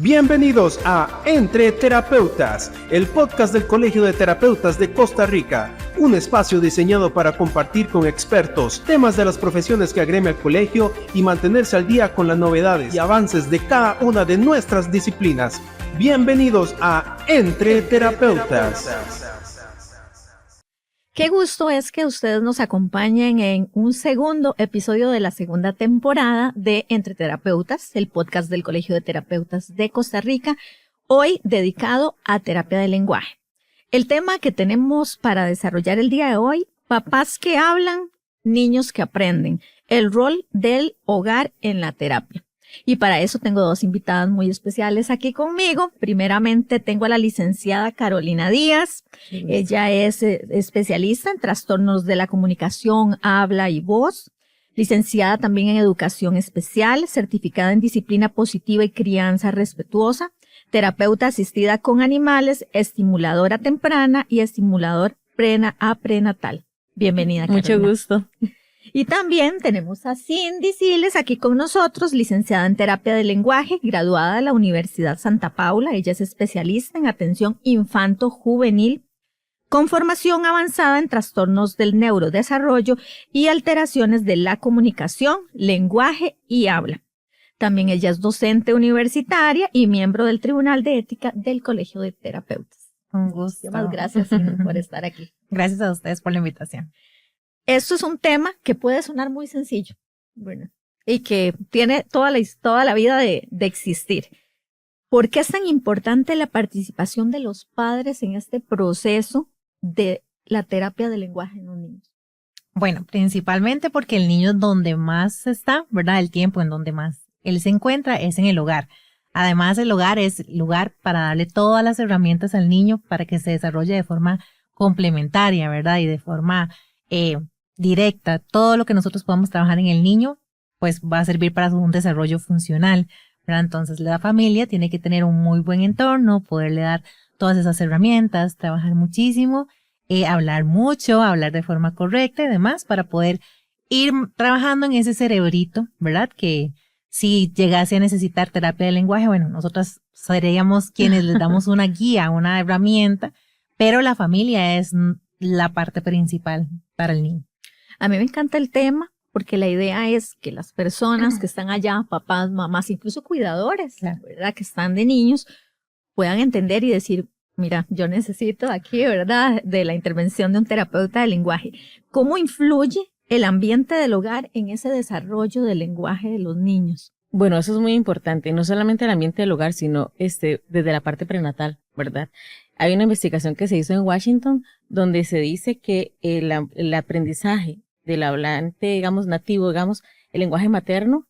Bienvenidos a Entre Terapeutas, el podcast del Colegio de Terapeutas de Costa Rica, un espacio diseñado para compartir con expertos temas de las profesiones que agremia el colegio y mantenerse al día con las novedades y avances de cada una de nuestras disciplinas. Bienvenidos a Entre Terapeutas. Qué gusto es que ustedes nos acompañen en un segundo episodio de la segunda temporada de Entre Terapeutas, el podcast del Colegio de Terapeutas de Costa Rica, hoy dedicado a terapia del lenguaje. El tema que tenemos para desarrollar el día de hoy, papás que hablan, niños que aprenden, el rol del hogar en la terapia. Y para eso tengo dos invitadas muy especiales aquí conmigo. Primeramente tengo a la licenciada Carolina Díaz. Ella es especialista en trastornos de la comunicación, habla y voz. Licenciada también en educación especial, certificada en disciplina positiva y crianza respetuosa, terapeuta asistida con animales, estimuladora temprana y estimulador prenatal. Bienvenida, Carolina. Mucho gusto. Y también tenemos a Cindy Siles aquí con nosotros, licenciada en terapia del lenguaje, graduada de la Universidad Santa Paula. Ella es especialista en atención infanto-juvenil, con formación avanzada en trastornos del neurodesarrollo y alteraciones de la comunicación, lenguaje y habla. También ella es docente universitaria y miembro del Tribunal de Ética del Colegio de Terapeutas. Un gusto. Muchas gracias, Cindy, por estar aquí. Gracias a ustedes por la invitación. Esto es un tema que puede sonar muy sencillo, bueno, y que tiene toda la vida de existir. ¿Por qué es tan importante la participación de los padres en este proceso de la terapia del lenguaje en los niños? Bueno, principalmente porque el niño donde más está, ¿verdad? El tiempo en donde más él se encuentra es en el hogar. Además, el hogar es lugar para darle todas las herramientas al niño para que se desarrolle de forma complementaria, ¿verdad? Y de forma directa. Todo lo que nosotros podamos trabajar en el niño, pues va a servir para un desarrollo funcional, ¿verdad? Entonces, la familia tiene que tener un muy buen entorno, poderle dar todas esas herramientas, trabajar muchísimo, hablar mucho, hablar de forma correcta y demás para poder ir trabajando en ese cerebrito, ¿verdad? Que si llegase a necesitar terapia de lenguaje, bueno, nosotros seríamos quienes les damos una guía, una herramienta, pero la familia es la parte principal para el niño. A mí me encanta el tema porque la idea es que las personas que están allá, papás, mamás, incluso cuidadores, claro, ¿verdad? Que están de niños, puedan entender y decir, mira, yo necesito aquí, ¿verdad? De la intervención de un terapeuta de lenguaje. ¿Cómo influye el ambiente del hogar en ese desarrollo del lenguaje de los niños? Bueno, eso es muy importante, no solamente el ambiente del hogar, sino desde la parte prenatal, ¿verdad? Hay una investigación que se hizo en Washington donde se dice que el aprendizaje del hablante, digamos, nativo, digamos, el lenguaje materno,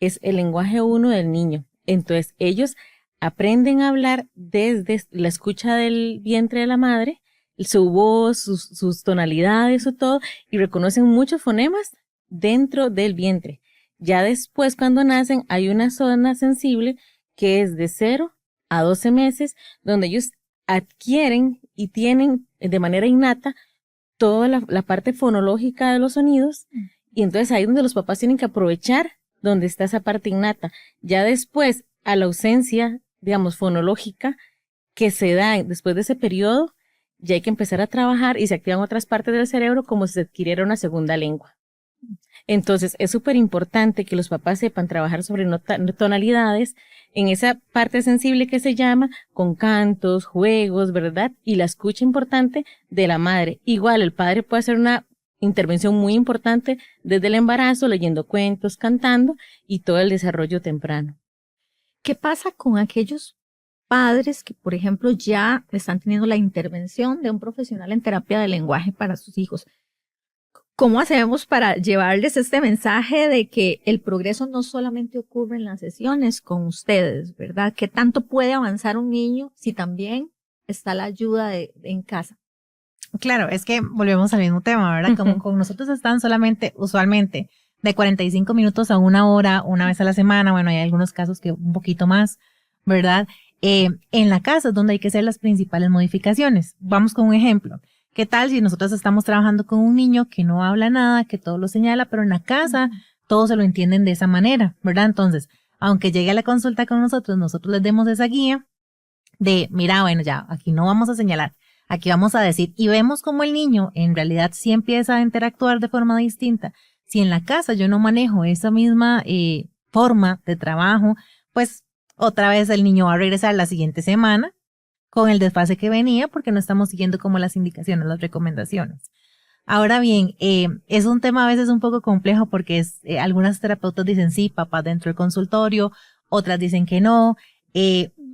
es el lenguaje 1 del niño. Entonces, ellos aprenden a hablar desde la escucha del vientre de la madre, su voz, sus tonalidades, su todo, y reconocen muchos fonemas dentro del vientre. Ya después, cuando nacen, hay una zona sensible que es de 0 a 12 meses, donde ellos adquieren y tienen de manera innata toda la parte fonológica de los sonidos, y entonces ahí es donde los papás tienen que aprovechar donde está esa parte innata. Ya después, a la ausencia, digamos, fonológica que se da después de ese periodo, ya hay que empezar a trabajar y se activan otras partes del cerebro como si se adquiriera una segunda lengua. Entonces, es súper importante que los papás sepan trabajar sobre tonalidades en esa parte sensible que se llama, con cantos, juegos, ¿verdad? Y la escucha importante de la madre. Igual, el padre puede hacer una intervención muy importante desde el embarazo, leyendo cuentos, cantando y todo el desarrollo temprano. ¿Qué pasa con aquellos padres que, por ejemplo, ya están teniendo la intervención de un profesional en terapia de lenguaje para sus hijos? ¿Cómo hacemos para llevarles este mensaje de que el progreso no solamente ocurre en las sesiones con ustedes, ¿verdad? ¿Qué tanto puede avanzar un niño si también está la ayuda en casa? Claro, es que volvemos al mismo tema, ¿verdad? Como con nosotros están usualmente, de 45 minutos a 1 hora, una vez a la semana. Bueno, hay algunos casos que un poquito más, ¿verdad? En la casa es donde hay que hacer las principales modificaciones. Vamos con un ejemplo. ¿Qué tal si nosotros estamos trabajando con un niño que no habla nada, que todo lo señala, pero en la casa todos se lo entienden de esa manera, ¿verdad? Entonces, aunque llegue a la consulta con nosotros les demos esa guía de, mira, bueno, ya, aquí no vamos a señalar, aquí vamos a decir, y vemos cómo el niño en realidad sí empieza a interactuar de forma distinta. Si en la casa yo no manejo esa misma forma de trabajo, pues otra vez el niño va a regresar la siguiente semana con el desfase que venía porque no estamos siguiendo como las indicaciones, las recomendaciones. Ahora bien, es un tema a veces un poco complejo porque algunas terapeutas dicen sí, papá dentro del consultorio, otras dicen que no,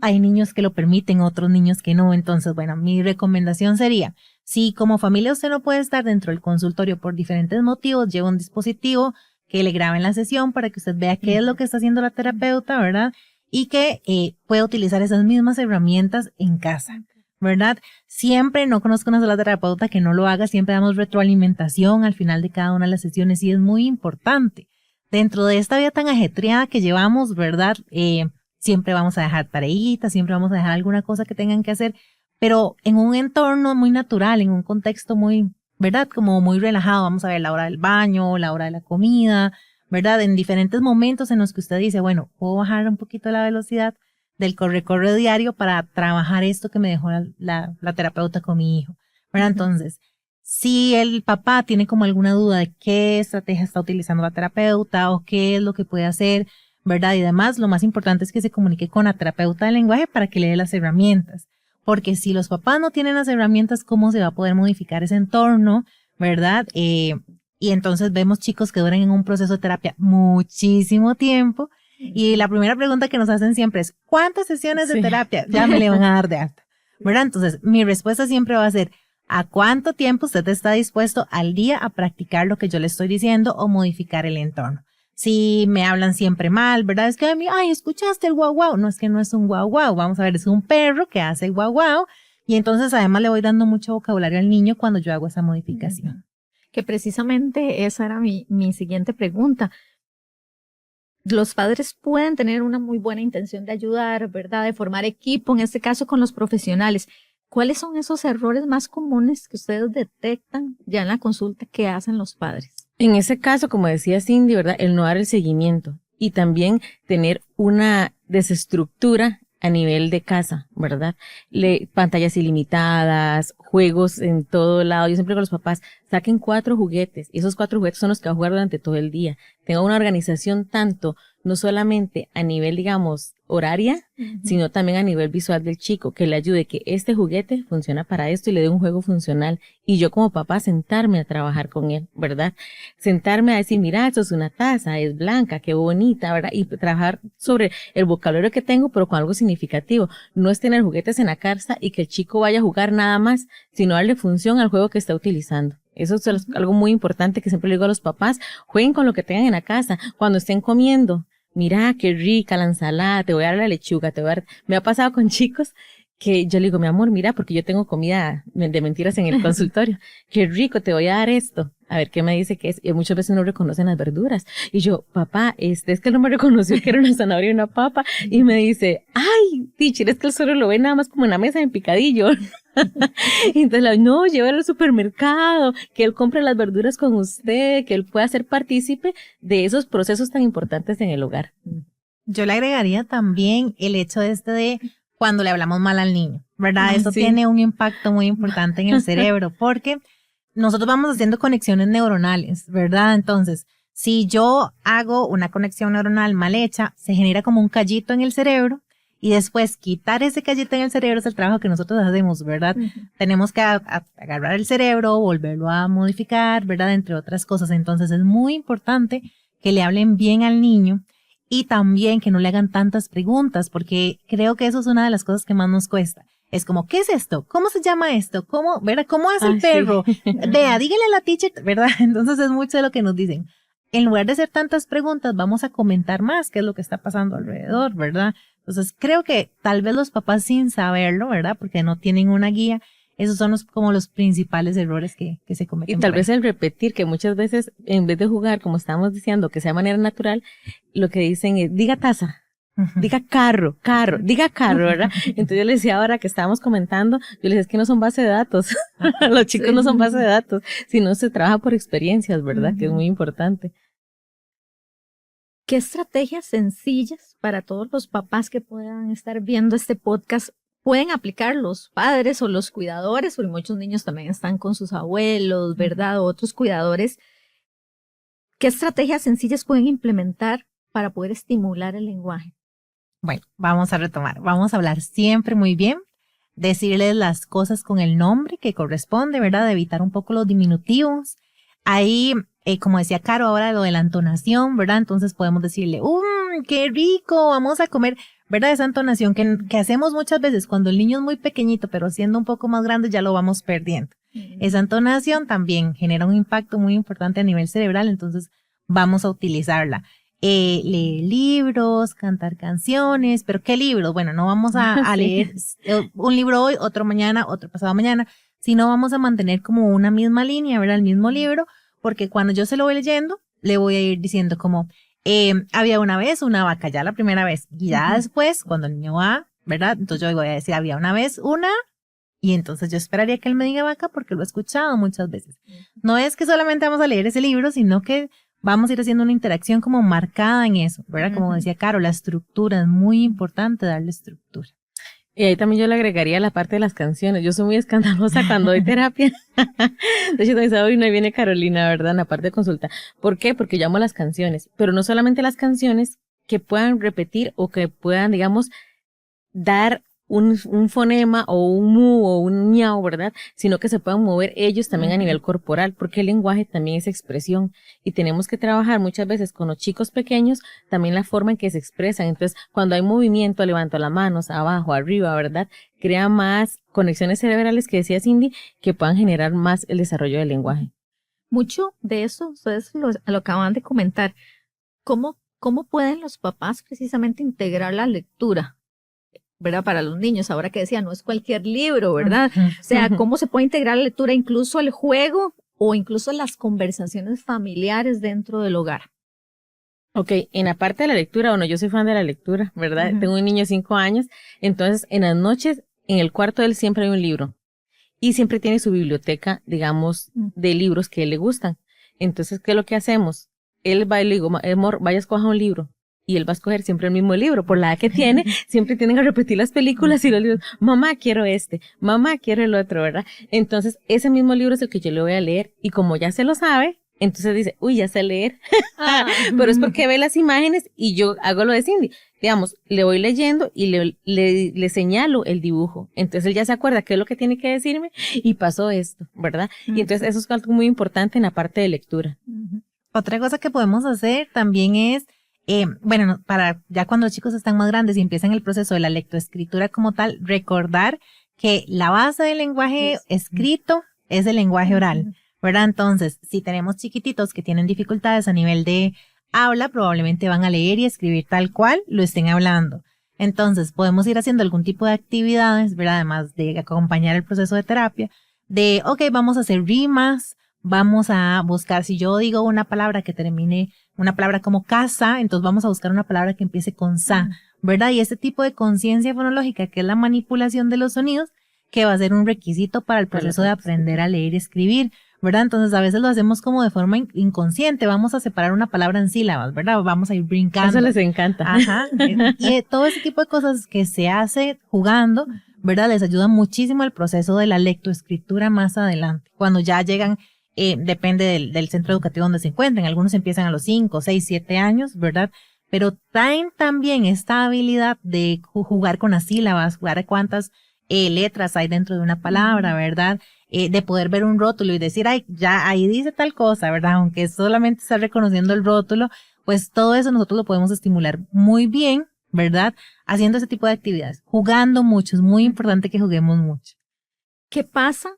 hay niños que lo permiten, otros niños que no. Entonces, bueno, mi recomendación sería, si como familia usted no puede estar dentro del consultorio por diferentes motivos, lleva un dispositivo que le graben la sesión para que usted vea qué es lo que está haciendo la terapeuta, ¿verdad? Y que pueda utilizar esas mismas herramientas en casa, ¿verdad? Siempre, no conozco una sola terapeuta que no lo haga, siempre damos retroalimentación al final de cada una de las sesiones y es muy importante. Dentro de esta vida tan ajetreada que llevamos, ¿verdad? Siempre vamos a dejar tareitas, siempre vamos a dejar alguna cosa que tengan que hacer, pero en un entorno muy natural, en un contexto muy, ¿verdad? Como muy relajado, vamos a ver la hora del baño, la hora de la comida, ¿verdad? En diferentes momentos en los que usted dice, bueno, puedo bajar un poquito la velocidad del corre diario para trabajar esto que me dejó la terapeuta con mi hijo, ¿verdad? Entonces, si el papá tiene como alguna duda de qué estrategia está utilizando la terapeuta o qué es lo que puede hacer, ¿verdad? Y además, lo más importante es que se comunique con la terapeuta del lenguaje para que le dé las herramientas. Porque si los papás no tienen las herramientas, ¿cómo se va a poder modificar ese entorno, ¿verdad? Y entonces vemos chicos que duran en un proceso de terapia muchísimo tiempo. Y la primera pregunta que nos hacen siempre es, ¿cuántas sesiones de terapia ya me le van a dar de alta? ¿Verdad? Entonces, mi respuesta siempre va a ser, ¿a cuánto tiempo usted está dispuesto al día a practicar lo que yo le estoy diciendo o modificar el entorno? Si me hablan siempre mal, ¿verdad? Es que a mí, ay, ¿escuchaste el guau guau? No, es que no es un guau guau. Vamos a ver, es un perro que hace guau guau. Y entonces además le voy dando mucho vocabulario al niño cuando yo hago esa modificación. Que precisamente esa era mi siguiente pregunta. Los padres pueden tener una muy buena intención de ayudar, ¿verdad? De formar equipo, en este caso con los profesionales. ¿Cuáles son esos errores más comunes que ustedes detectan ya en la consulta que hacen los padres? En ese caso, como decía Cindy, ¿verdad? El no dar el seguimiento y también tener una desestructura a nivel de casa, ¿verdad? Pantallas ilimitadas, juegos en todo lado. Yo siempre digo a los papás, saquen 4 juguetes y esos 4 juguetes son los que va a jugar durante todo el día. Tenga una organización tanto, no solamente a nivel, digamos, horaria, sino también a nivel visual del chico, que le ayude que este juguete funciona para esto y le dé un juego funcional. Y yo como papá sentarme a trabajar con él, ¿verdad? Sentarme a decir, mira, esto es una taza, es blanca, qué bonita, ¿verdad? Y trabajar sobre el vocabulario que tengo, pero con algo significativo. No es tener juguetes en la casa y que el chico vaya a jugar nada más, sino darle función al juego que está utilizando. Eso es algo muy importante que siempre le digo a los papás, jueguen con lo que tengan en la casa, cuando estén comiendo. Mira, qué rica la ensalada, te voy a dar la lechuga, me ha pasado con chicos que yo le digo, mi amor, mira, porque yo tengo comida de mentiras en el consultorio, qué rico, te voy a dar esto, a ver qué me dice que es, y muchas veces no reconocen las verduras, y yo, papá, es que él no me reconoció que era una zanahoria y una papa, y me dice, ay, teacher, es que él solo lo ve nada más como en la mesa en picadillo. Y entonces, no, llévalo al supermercado, que él compre las verduras con usted, que él pueda ser partícipe de esos procesos tan importantes en el hogar. Yo le agregaría también el hecho de cuando le hablamos mal al niño, ¿verdad? Eso sí. tiene un impacto muy importante en el cerebro, porque nosotros vamos haciendo conexiones neuronales, ¿verdad? Entonces, si yo hago una conexión neuronal mal hecha, se genera como un callito en el cerebro, y después quitar ese callito en el cerebro es el trabajo que nosotros hacemos, ¿verdad? Tenemos que agarrar el cerebro, volverlo a modificar, ¿verdad? Entre otras cosas. Entonces es muy importante que le hablen bien al niño y también que no le hagan tantas preguntas, porque creo que eso es una de las cosas que más nos cuesta. Es como, ¿qué es esto? ¿Cómo se llama esto? ¿Cómo, verdad? ¿Cómo hace el perro? Sí. Vea, dígale a la teacher, ¿verdad? Entonces es mucho de lo que nos dicen. En lugar de hacer tantas preguntas, vamos a comentar más qué es lo que está pasando alrededor, ¿verdad? Entonces creo que tal vez los papás sin saberlo, ¿verdad? Porque no tienen una guía, esos son como los principales errores que se cometen. Y tal vez el repetir, que muchas veces en vez de jugar, como estábamos diciendo, que sea de manera natural, lo que dicen es, diga taza, diga carro, diga carro, ¿verdad? Entonces yo les decía ahora que estábamos comentando, yo les decía, es que no son base de datos, los chicos no son base de datos, sino se trabaja por experiencias, ¿verdad? Que es muy importante. ¿Qué estrategias sencillas para todos los papás que puedan estar viendo este podcast pueden aplicar los padres o los cuidadores? Porque muchos niños también están con sus abuelos, ¿verdad? O otros cuidadores. ¿Qué estrategias sencillas pueden implementar para poder estimular el lenguaje? Bueno, vamos a retomar. Vamos a hablar siempre muy bien, decirles las cosas con el nombre que corresponde, ¿verdad? De evitar un poco los diminutivos. Ahí, como decía Caro, ahora lo de la entonación, ¿verdad? Entonces podemos decirle, qué rico, vamos a comer, ¿verdad? Esa entonación que hacemos muchas veces cuando el niño es muy pequeñito, pero siendo un poco más grande ya lo vamos perdiendo. Esa entonación también genera un impacto muy importante a nivel cerebral, entonces vamos a utilizarla. Leer libros, cantar canciones, pero ¿qué libros? Bueno, no vamos a leer un libro hoy, otro mañana, otro pasado mañana, sino vamos a mantener como una misma línea, ¿verdad? El mismo libro, porque cuando yo se lo voy leyendo, le voy a ir diciendo como, había una vez una vaca, ya la primera vez, y ya después, cuando el niño va, ¿verdad? Entonces yo voy a decir, había una vez una, y entonces yo esperaría que él me diga vaca porque lo he escuchado muchas veces. No es que solamente vamos a leer ese libro, sino que vamos a ir haciendo una interacción como marcada en eso, ¿verdad? Como decía Caro, la estructura, es muy importante darle estructura. Y ahí también yo le agregaría la parte de las canciones. Yo soy muy escandalosa cuando doy terapia. De hecho, hoy no viene Carolina, ¿verdad? En la parte de consulta. ¿Por qué? Porque yo amo las canciones. Pero no solamente las canciones que puedan repetir o que puedan, digamos, dar un fonema o un mu o un miau, ¿verdad? Sino que se puedan mover ellos también a nivel corporal, porque el lenguaje también es expresión y tenemos que trabajar muchas veces con los chicos pequeños también la forma en que se expresan. Entonces, cuando hay movimiento, levanto las manos, abajo, arriba, ¿verdad? Crea más conexiones cerebrales que decía Cindy, que puedan generar más el desarrollo del lenguaje. Mucho de eso, ustedes lo acaban de comentar. ¿Cómo pueden los papás precisamente integrar la lectura, ¿verdad? Para los niños, ahora que decía, no es cualquier libro, ¿verdad? O sea, ¿cómo se puede integrar la lectura incluso al juego o incluso las conversaciones familiares dentro del hogar? Ok, en la parte de la lectura, bueno, yo soy fan de la lectura, ¿verdad? Tengo un niño de 5 años, entonces en las noches, en el cuarto de él siempre hay un libro y siempre tiene su biblioteca, digamos, de libros que a él le gustan. Entonces, ¿qué es lo que hacemos? Él va y le digo, amor, vaya a escoger un libro. Y él va a escoger siempre el mismo libro, por la edad que tiene, siempre tienen que repetir las películas y los libros, mamá, quiero este, mamá, quiero el otro, ¿verdad? Entonces, ese mismo libro es el que yo le voy a leer, y como ya se lo sabe, entonces dice, uy, ya sé leer, pero es porque ve las imágenes y yo hago lo de Cindy, digamos, le voy leyendo y le señalo el dibujo, entonces él ya se acuerda qué es lo que tiene que decirme, y pasó esto, ¿verdad? Y entonces eso es algo muy importante en la parte de lectura. Otra cosa que podemos hacer también es, bueno, para ya cuando los chicos están más grandes y empiezan el proceso de la lectoescritura como tal, recordar que la base del lenguaje escrito es el lenguaje oral, ¿verdad? Entonces, si tenemos chiquititos que tienen dificultades a nivel de habla, probablemente van a leer y escribir tal cual lo estén hablando. Entonces, podemos ir haciendo algún tipo de actividades, ¿verdad? Además de acompañar el proceso de terapia, de, ok, vamos a hacer rimas, vamos a buscar, si yo digo una palabra que termine, una palabra como casa, entonces vamos a buscar una palabra que empiece con sa, ¿verdad? Y este tipo de conciencia fonológica, que es la manipulación de los sonidos, que va a ser un requisito para el proceso de aprender a leer y escribir, ¿verdad? Entonces a veces lo hacemos como de forma inconsciente, vamos a separar una palabra en sílabas, ¿verdad? Vamos a ir brincando. Eso les encanta. Ajá. Y todo ese tipo de cosas que se hace jugando, ¿verdad? Les ayuda muchísimo al proceso de la lectoescritura más adelante, cuando ya llegan. Depende del centro educativo donde se encuentren. Algunos empiezan a los 5, 6, 7 años, ¿verdad? Pero traen también esta habilidad de jugar con las sílabas, jugar a cuántas letras hay dentro de una palabra, ¿verdad? De poder ver un rótulo y decir, ay, ya ahí dice tal cosa, ¿verdad? Aunque solamente está reconociendo el rótulo, pues todo eso nosotros lo podemos estimular muy bien, ¿verdad? Haciendo ese tipo de actividades, jugando mucho. Es muy importante que juguemos mucho. ¿Qué pasa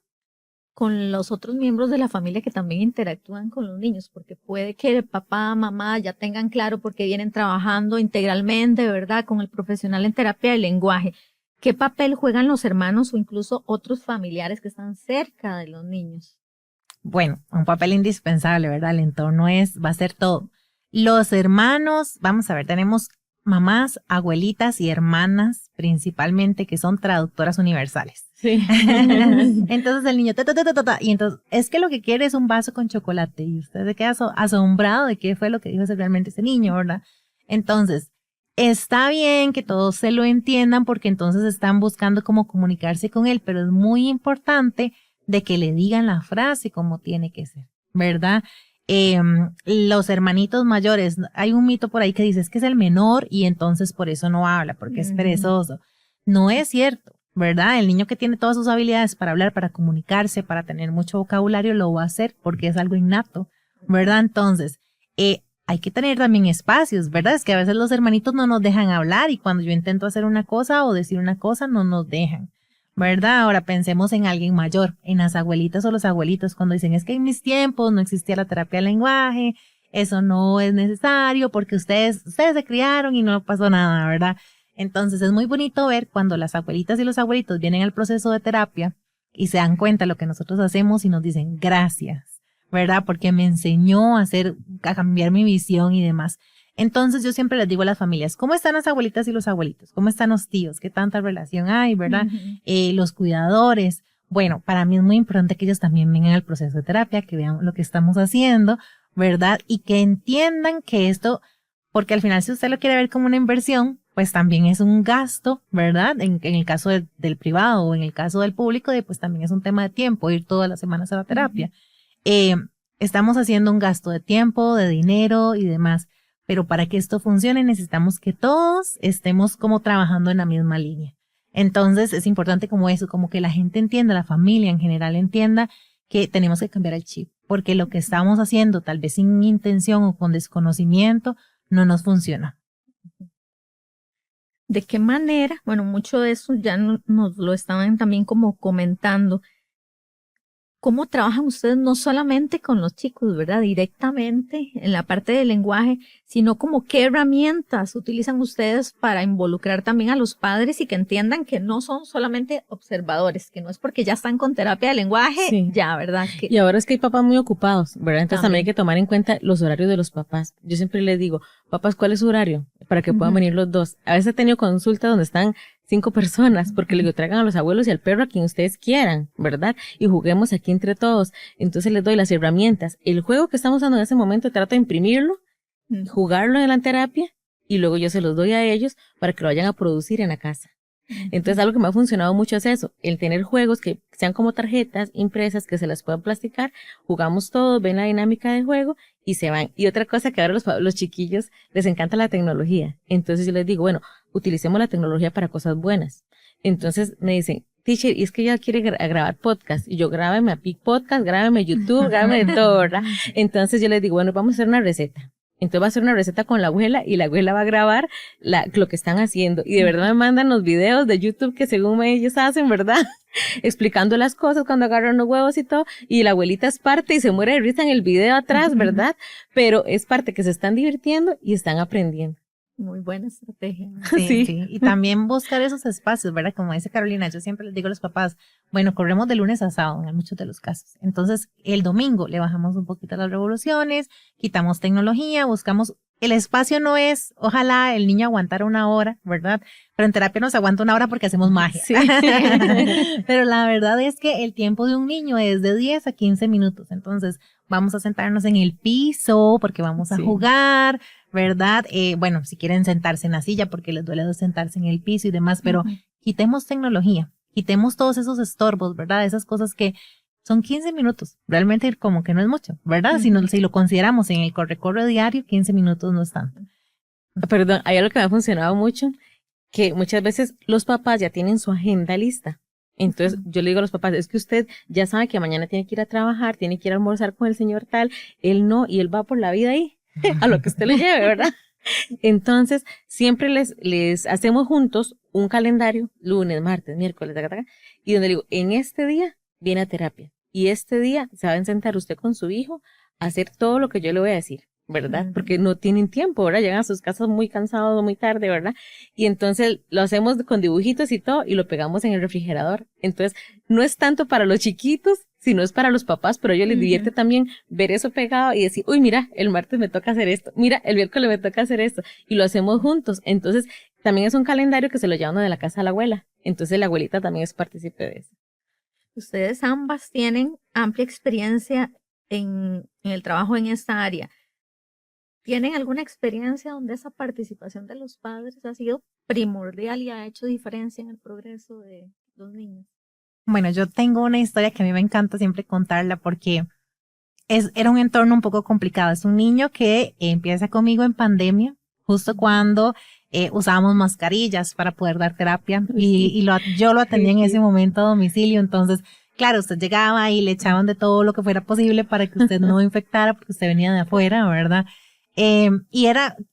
con los otros miembros de la familia que también interactúan con los niños? Porque puede que el papá, mamá ya tengan claro porque vienen trabajando integralmente, ¿verdad? Con el profesional en terapia del lenguaje. ¿Qué papel juegan los hermanos o incluso otros familiares que están cerca de los niños? Bueno, un papel indispensable, ¿verdad? El entorno va a ser todo. Los hermanos, vamos a ver, tenemos mamás, abuelitas y hermanas principalmente que son traductoras universales. Sí. Entonces el niño, y entonces es que lo que quiere es un vaso con chocolate y usted se queda asombrado de qué fue lo que dijo realmente ese niño, ¿verdad? Entonces, está bien que todos se lo entiendan porque entonces están buscando cómo comunicarse con él, pero es muy importante de que le digan la frase como tiene que ser, ¿verdad? Los hermanitos mayores, hay un mito por ahí que dice es que es el menor y entonces por eso no habla, porque es perezoso. No es cierto, ¿verdad? El niño que tiene todas sus habilidades para hablar, para comunicarse, para tener mucho vocabulario, lo va a hacer porque es algo innato, ¿verdad? Entonces, hay que tener también espacios, ¿verdad? Es que a veces los hermanitos no nos dejan hablar y cuando yo intento hacer una cosa o decir una cosa, no nos dejan, ¿verdad? Ahora pensemos en alguien mayor, en las abuelitas o los abuelitos, cuando dicen, es que en mis tiempos no existía la terapia del lenguaje, eso no es necesario porque ustedes se criaron y no pasó nada, ¿verdad? Entonces es muy bonito ver cuando las abuelitas y los abuelitos vienen al proceso de terapia y se dan cuenta de lo que nosotros hacemos y nos dicen, gracias, ¿verdad? Porque me enseñó a cambiar mi visión y demás. Entonces yo siempre les digo a las familias, ¿cómo están las abuelitas y los abuelitos? ¿Cómo están los tíos? ¿Qué tanta relación hay, verdad? Los cuidadores. Bueno, para mí es muy importante que ellos también vengan al proceso de terapia, que vean lo que estamos haciendo, ¿verdad? Y que entiendan que esto, porque al final si usted lo quiere ver como una inversión, pues también es un gasto, ¿verdad? En el caso del privado o en el caso del público, pues también es un tema de tiempo, ir todas las semanas a la terapia. Estamos haciendo un gasto de tiempo, de dinero y demás, pero para que esto funcione necesitamos que todos estemos como trabajando en la misma línea. Entonces es importante como eso, como que la gente entienda, la familia en general entienda que tenemos que cambiar el chip, porque lo que estamos haciendo tal vez sin intención o con desconocimiento no nos funciona. ¿De qué manera? Bueno, mucho de eso ya nos lo estaban también como comentando. ¿Cómo trabajan ustedes no solamente con los chicos, verdad? Directamente en la parte del lenguaje, sino como qué herramientas utilizan ustedes para involucrar también a los padres y que entiendan que no son solamente observadores, que no es porque ya están con terapia de lenguaje, ya, ¿verdad? Y ahora es que hay papás muy ocupados, ¿verdad? Entonces también hay que tomar en cuenta los horarios de los papás. Yo siempre les digo, papás, ¿cuál es su horario? Para que puedan venir los dos. A veces he tenido consultas donde están 5 personas, porque les digo, traigan a los abuelos y al perro a quien ustedes quieran, ¿verdad? Y juguemos aquí entre todos. Entonces les doy las herramientas. El juego que estamos usando en ese momento trato de imprimirlo, jugarlo en la terapia y luego yo se los doy a ellos para que lo vayan a producir en la casa. Entonces algo que me ha funcionado mucho es eso, el tener juegos que sean como tarjetas impresas que se las puedan plasticar, jugamos todos, ven la dinámica de juego y se van. Y otra cosa que ahora los chiquillos les encanta la tecnología. Entonces yo les digo, bueno, utilicemos la tecnología para cosas buenas. Entonces me dicen, teacher, y es que ella quiere grabar podcast. Y yo, grábeme a Pic Podcast, grábeme YouTube, grábeme de todo, ¿verdad? Entonces yo les digo, bueno, vamos a hacer una receta. Entonces va a hacer una receta con la abuela y la abuela va a grabar lo que están haciendo. Y de verdad me mandan los videos de YouTube que según ellos hacen, ¿verdad? Explicando las cosas cuando agarran los huevos y todo. Y la abuelita es parte y se muere de risa en el video atrás, ¿verdad? Pero es parte que se están divirtiendo y están aprendiendo. Muy buena estrategia. Sí. Y también buscar esos espacios, ¿verdad? Como dice Carolina, yo siempre les digo a los papás, bueno, corremos de lunes a sábado en muchos de los casos. Entonces, el domingo le bajamos un poquito las revoluciones, quitamos tecnología, buscamos, el espacio no es, ojalá el niño aguantara 1 hora, ¿verdad? Pero en terapia nos aguanta 1 hora porque hacemos magia. Sí. Pero la verdad es que el tiempo de un niño es de 10 a 15 minutos. Entonces, vamos a sentarnos en el piso porque vamos a jugar, ¿verdad? Bueno, si quieren sentarse en la silla porque les duele sentarse en el piso y demás, pero quitemos tecnología, quitemos todos esos estorbos, ¿verdad? Esas cosas que son 15 minutos, realmente como que no es mucho, ¿verdad? Si lo consideramos en el corre diario, 15 minutos no es tanto. Perdón, hay algo que me ha funcionado mucho, que muchas veces los papás ya tienen su agenda lista. Entonces yo le digo a los papás, es que usted ya sabe que mañana tiene que ir a trabajar, tiene que ir a almorzar con el señor tal, él no, y él va por la vida ahí, a lo que usted le lleve, ¿verdad? Entonces siempre les hacemos juntos un calendario, lunes, martes, miércoles, y donde le digo, en este día viene a terapia, y este día se va a sentar usted con su hijo a hacer todo lo que yo le voy a decir, ¿verdad? Porque no tienen tiempo, ¿verdad? Llegan a sus casas muy cansados, muy tarde, ¿verdad? Y entonces lo hacemos con dibujitos y todo y lo pegamos en el refrigerador. Entonces no es tanto para los chiquitos, sino es para los papás, pero a ellos les divierte también ver eso pegado y decir, uy, mira, el martes me toca hacer esto, mira, el miércoles me toca hacer esto y lo hacemos juntos. Entonces también es un calendario que se lo lleva uno de la casa a la abuela. Entonces la abuelita también es partícipe de eso. Ustedes ambas tienen amplia experiencia en el trabajo en esta área. ¿Tienen alguna experiencia donde esa participación de los padres ha sido primordial y ha hecho diferencia en el progreso de los niños? Bueno, yo tengo una historia que a mí me encanta siempre contarla porque era un entorno un poco complicado. Es un niño que empieza conmigo en pandemia, justo cuando usábamos mascarillas para poder dar terapia yo lo atendía en ese momento a domicilio. Entonces, claro, usted llegaba y le echaban de todo lo que fuera posible para que usted no infectara porque usted venía de afuera, ¿verdad?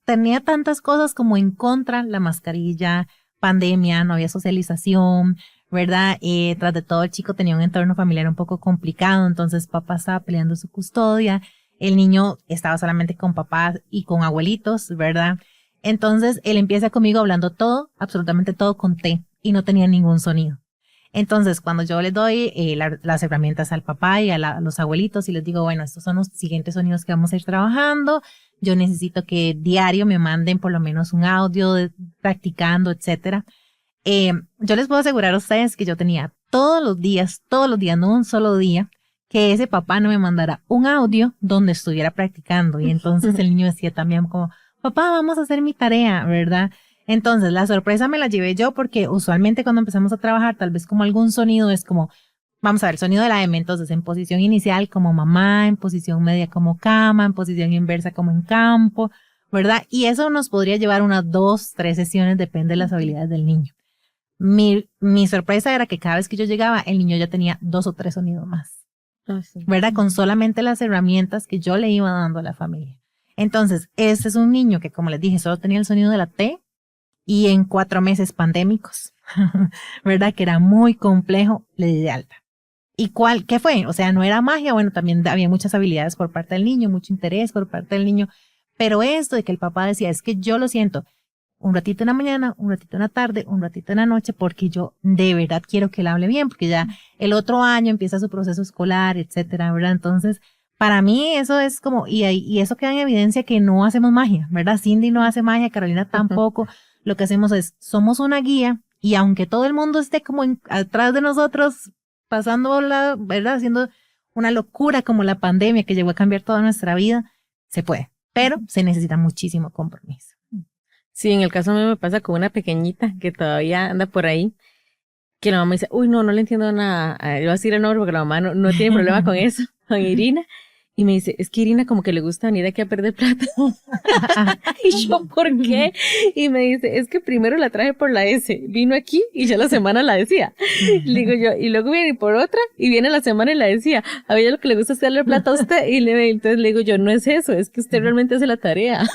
Tenía tantas cosas como en contra, la mascarilla, pandemia, no había socialización, ¿verdad? Tras de todo, el chico tenía un entorno familiar un poco complicado, entonces papá estaba peleando su custodia, el niño estaba solamente con papá y con abuelitos, ¿verdad? Entonces él empieza conmigo hablando todo, absolutamente todo con té y no tenía ningún sonido. Entonces, cuando yo les doy las herramientas al papá y a los abuelitos y les digo, bueno, estos son los siguientes sonidos que vamos a ir trabajando, yo necesito que diario me manden por lo menos un audio practicando, etcétera. Yo les puedo asegurar a ustedes que yo tenía todos los días, no un solo día, que ese papá no me mandara un audio donde estuviera practicando. Y entonces el niño decía también como, papá, vamos a hacer mi tarea, ¿verdad? Entonces la sorpresa me la llevé yo porque usualmente cuando empezamos a trabajar, tal vez como algún sonido es como, vamos a ver, el sonido de la M, entonces en posición inicial como mamá, en posición media como cama, en posición inversa como en campo, ¿verdad? Y eso nos podría llevar unas 2, 3 sesiones, depende de las habilidades del niño. Mi sorpresa era que cada vez que yo llegaba, el niño ya tenía 2 o 3 sonidos más, Sí. ¿verdad? Con solamente las herramientas que yo le iba dando a la familia. Entonces, ese es un niño que, como les dije, solo tenía el sonido de la T y en 4 meses pandémicos, ¿verdad? Que era muy complejo, le di de alta. ¿Y qué fue? O sea, no era magia, bueno, también había muchas habilidades por parte del niño, mucho interés por parte del niño, pero esto de que el papá decía, es que yo lo siento, un ratito en la mañana, un ratito en la tarde, un ratito en la noche, porque yo de verdad quiero que él hable bien, porque ya el otro año empieza su proceso escolar, etcétera, ¿verdad? Entonces, para mí eso es como, y eso queda en evidencia que no hacemos magia, ¿verdad? Cindy no hace magia, Carolina tampoco. Lo que hacemos es, somos una guía, y aunque todo el mundo esté como atrás de nosotros, pasando ¿verdad? Haciendo una locura como la pandemia que llegó a cambiar toda nuestra vida, se puede, pero se necesita muchísimo compromiso. Sí, en el caso a mí me pasa con una pequeñita que todavía anda por ahí, que la mamá dice, uy, no le entiendo nada. Yo voy a decir el nombre porque la mamá no tiene problema con eso, con Irina. Y me dice, es que Irina como que le gusta venir aquí a perder plata. Y yo, ¿por qué? Y me dice, es que primero la traje por la S, vino aquí y ya la semana la decía. Le digo yo, y luego viene por otra y viene la semana y la decía, a ella lo que le gusta es darle plata a usted. Entonces le digo yo, no es eso, es que usted realmente hace la tarea.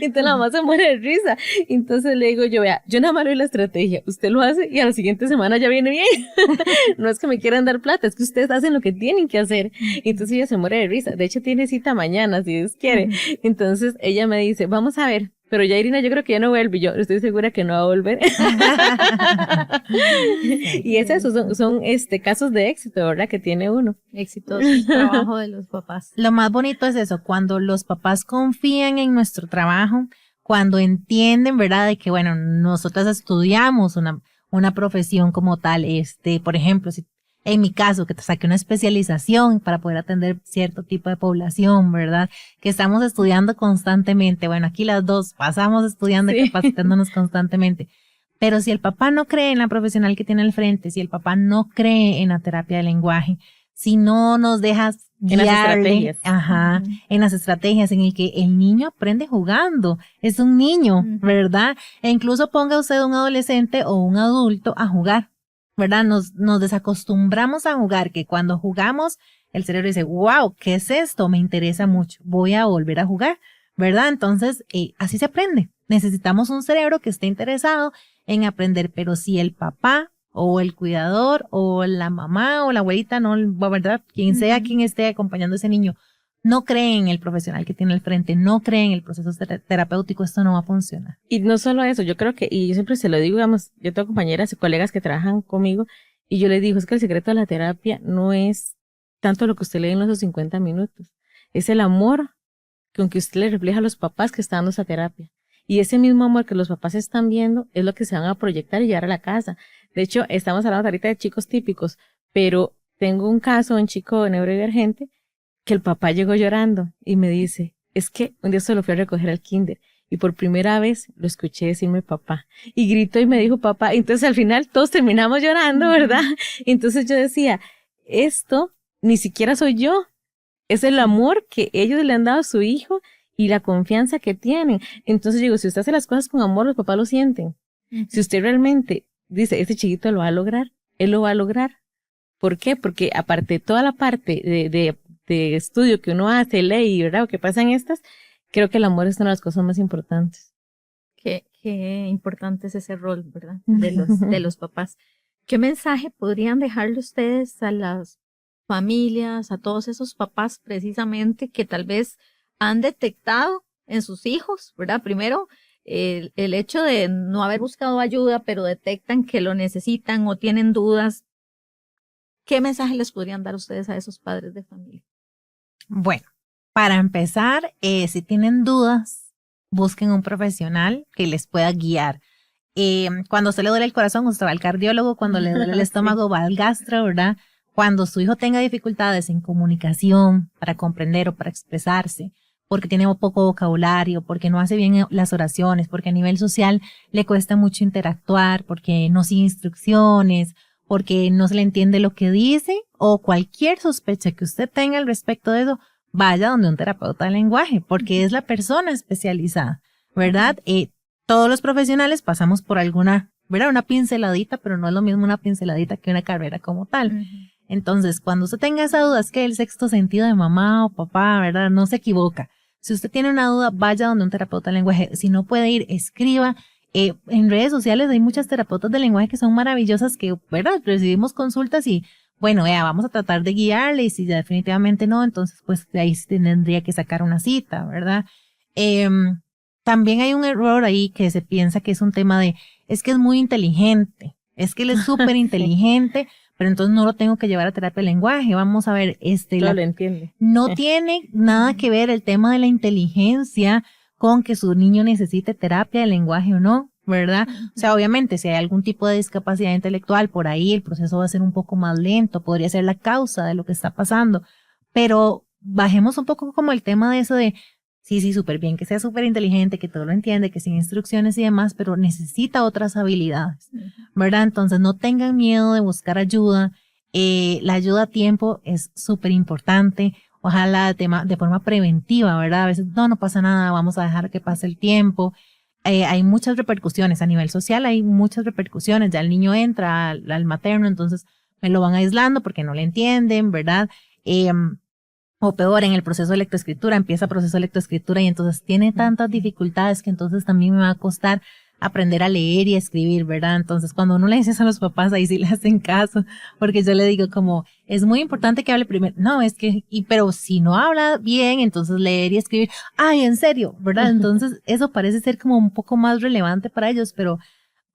Entonces la mamá se muere de risa. Entonces le digo yo, vea, yo nada más le doy la estrategia, usted lo hace y a la siguiente semana ya viene bien. No es que me quieran dar plata, es que ustedes hacen lo que tienen que hacer. Entonces ella se muere de risa. De hecho, tiene cita mañana, si Dios quiere. Entonces ella me dice, vamos a ver. Pero ya Irina, yo creo que ya no vuelve. Y yo estoy segura que no va a volver. Y es eso, son casos de éxito, ¿verdad? Que tiene uno. Exitoso el trabajo de los papás. Lo más bonito es eso, cuando los papás confían en nuestro trabajo, cuando entienden, ¿verdad? De que, bueno, nosotras estudiamos una profesión como tal. Por ejemplo, si en mi caso, que te saqué una especialización para poder atender cierto tipo de población, ¿verdad? Que estamos estudiando constantemente. Bueno, aquí las dos pasamos estudiando y capacitándonos constantemente. Pero si el papá no cree en la profesional que tiene al frente, si el papá no cree en la terapia del lenguaje, si no nos dejas guiarle, en las estrategias. En las estrategias en el que el niño aprende jugando, es un niño, ¿verdad? E incluso ponga usted un adolescente o un adulto a jugar, ¿verdad? Nos desacostumbramos a jugar, que cuando jugamos, el cerebro dice, wow, ¿qué es esto? Me interesa mucho, voy a volver a jugar, ¿verdad? Entonces, así se aprende. Necesitamos un cerebro que esté interesado en aprender, pero si el papá o el cuidador o la mamá o la abuelita, no, ¿verdad? Quien sea quien esté acompañando a ese niño, no cree en el profesional que tiene al frente, no cree en el proceso terapéutico, esto no va a funcionar. Y no solo eso, yo creo que, y yo siempre se lo digo, digamos, yo tengo compañeras y colegas que trabajan conmigo, y yo les digo, es que el secreto de la terapia no es tanto lo que usted lee en esos 50 minutos, es el amor con que usted le refleja a los papás que están dando esa terapia. Y ese mismo amor que los papás están viendo es lo que se van a proyectar y llevar a la casa. De hecho, estamos hablando ahorita de chicos típicos, pero tengo un caso, un chico neurodivergente, que el papá llegó llorando y me dice, es que un día se lo fui a recoger al kinder y por primera vez lo escuché decirme papá y gritó y me dijo papá. Entonces al final todos terminamos llorando, ¿verdad? Entonces yo decía, esto ni siquiera soy yo, es el amor que ellos le han dado a su hijo y la confianza que tienen. Entonces digo, si usted hace las cosas con amor, los papás lo sienten. Si usted realmente dice, este chiquito lo va a lograr, él lo va a lograr. ¿Por qué? Porque aparte de toda la parte de estudio que uno hace, lee, ¿verdad? O que pasan estas, creo que el amor es una de las cosas más importantes. Qué importante es ese rol, ¿verdad? De los papás. ¿Qué mensaje podrían dejarle ustedes a las familias, a todos esos papás precisamente que tal vez han detectado en sus hijos, ¿verdad? Primero, el hecho de no haber buscado ayuda, pero detectan que lo necesitan o tienen dudas. ¿Qué mensaje les podrían dar ustedes a esos padres de familia? Bueno, para empezar, si tienen dudas, busquen un profesional que les pueda guiar. Cuando usted le duele el corazón, usted va al cardiólogo. Cuando le duele el estómago, va al gastro, ¿verdad? Cuando su hijo tenga dificultades en comunicación para comprender o para expresarse, porque tiene poco vocabulario, porque no hace bien las oraciones, porque a nivel social le cuesta mucho interactuar, porque no sigue instrucciones, porque no se le entiende lo que dice, o cualquier sospecha que usted tenga al respecto de eso, vaya donde un terapeuta de lenguaje, porque es la persona especializada, ¿verdad? Todos los profesionales pasamos por alguna, ¿verdad? Una pinceladita, pero no es lo mismo una pinceladita que una carrera como tal. Entonces, cuando usted tenga esa duda, es que el sexto sentido de mamá o papá, ¿verdad? No se equivoca. Si usted tiene una duda, vaya donde un terapeuta de lenguaje. Si no puede ir, escriba. En redes sociales hay muchas terapeutas de lenguaje que son maravillosas, que, ¿verdad? Recibimos consultas y, bueno, vamos a tratar de guiarle, y si definitivamente no, entonces pues de ahí tendría que sacar una cita, ¿verdad? También hay un error ahí que se piensa que es un tema de, es que es muy inteligente, es que él es súper inteligente, pero entonces no lo tengo que llevar a terapia de lenguaje. Vamos a ver, No lo entiende. No tiene nada que ver el tema de la inteligencia con que su niño necesite terapia de lenguaje o no, ¿verdad? O sea, obviamente, si hay algún tipo de discapacidad intelectual por ahí, el proceso va a ser un poco más lento, podría ser la causa de lo que está pasando, pero bajemos un poco como el tema de eso de, sí, súper bien, que sea súper inteligente, que todo lo entiende, que sin instrucciones y demás, pero necesita otras habilidades, ¿verdad? Entonces, no tengan miedo de buscar ayuda. La ayuda a tiempo es súper importante. Ojalá de forma preventiva, ¿verdad? A veces no pasa nada, vamos a dejar que pase el tiempo. Hay muchas repercusiones a nivel social, hay muchas repercusiones. Ya el niño entra al materno, entonces me lo van aislando porque no le entienden, ¿verdad? O peor, en el proceso de lectoescritura, empieza proceso de lectoescritura y entonces tiene tantas dificultades que entonces también me va a costar aprender a leer y a escribir, ¿verdad? Entonces, cuando uno le dice a los papás, ahí sí le hacen caso, porque yo le digo como, es muy importante que hable primero. No, es que, pero si no habla bien, entonces leer y escribir, ay, en serio, ¿verdad? Entonces, eso parece ser como un poco más relevante para ellos, pero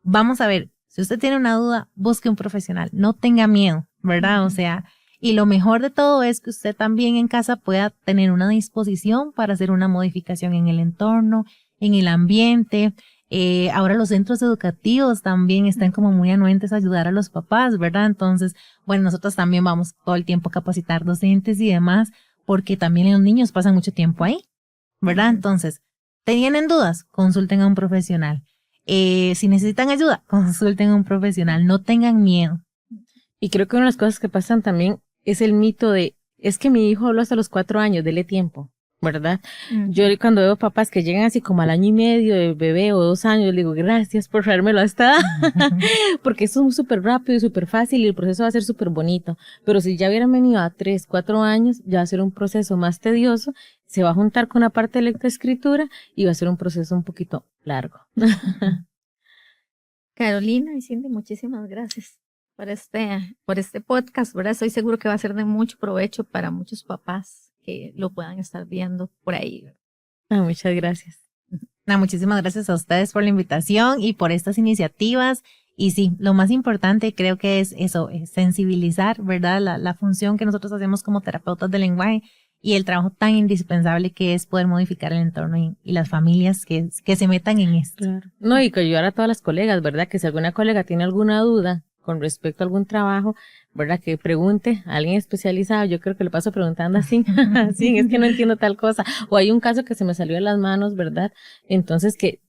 vamos a ver, si usted tiene una duda, busque un profesional, no tenga miedo, ¿verdad? O sea, y lo mejor de todo es que usted también en casa pueda tener una disposición para hacer una modificación en el entorno, en el ambiente. Ahora los centros educativos también están como muy anuentes a ayudar a los papás, ¿verdad? Entonces, bueno, nosotros también vamos todo el tiempo a capacitar docentes y demás, porque también los niños pasan mucho tiempo ahí, ¿verdad? Entonces, ¿tienen dudas? Consulten a un profesional. Si necesitan ayuda, consulten a un profesional, no tengan miedo. Y creo que una de las cosas que pasan también es el mito de, es que mi hijo habló hasta los 4 años, dele tiempo, ¿verdad? Yo cuando veo papás que llegan así como al año y medio de bebé o 2 años, le digo, gracias por traérmelo hasta porque eso es súper rápido y súper fácil y el proceso va a ser súper bonito. Pero si ya hubieran venido a 3, 4 años, ya va a ser un proceso más tedioso, se va a juntar con una parte de lectoescritura y va a ser un proceso un poquito largo. Carolina y Cindy, muchísimas gracias por este podcast, ¿verdad? Estoy seguro que va a ser de mucho provecho para muchos papás que lo puedan estar viendo por ahí. Muchas gracias. Muchísimas gracias a ustedes por la invitación y por estas iniciativas. Y sí, lo más importante creo que es eso, es sensibilizar, ¿verdad? La función que nosotros hacemos como terapeutas de lenguaje y el trabajo tan indispensable que es poder modificar el entorno y las familias que se metan en esto. Claro. No, y que ayudar a todas las colegas, ¿verdad? Que si alguna colega tiene alguna duda con respecto a algún trabajo, ¿verdad? Que pregunte a alguien especializado. Yo creo que le paso preguntando así, sí, es que no entiendo tal cosa. O hay un caso que se me salió de las manos, ¿verdad? Entonces que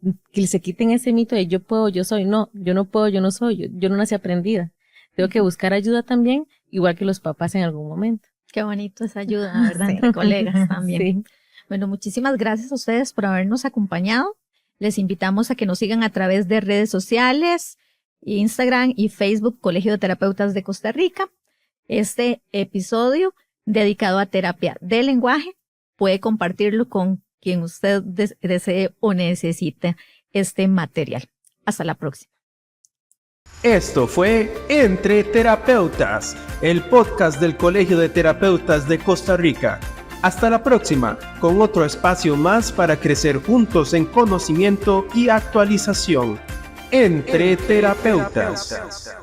se quiten ese mito de yo puedo, yo soy. No, yo no puedo, yo no soy. Yo no nací aprendida. Tengo que buscar ayuda también, igual que los papás en algún momento. Qué bonito esa ayuda, ¿verdad? Sí. Entre colegas también. Sí. Bueno, muchísimas gracias a ustedes por habernos acompañado. Les invitamos a que nos sigan a través de redes sociales, Instagram y Facebook, Colegio de Terapeutas de Costa Rica. Este episodio dedicado a terapia de lenguaje puede compartirlo con quien usted desee o necesite este material. Hasta la próxima. Esto fue Entre Terapeutas, el podcast del Colegio de Terapeutas de Costa Rica. Hasta la próxima, con otro espacio más para crecer juntos en conocimiento y actualización. Entre Terapeutas.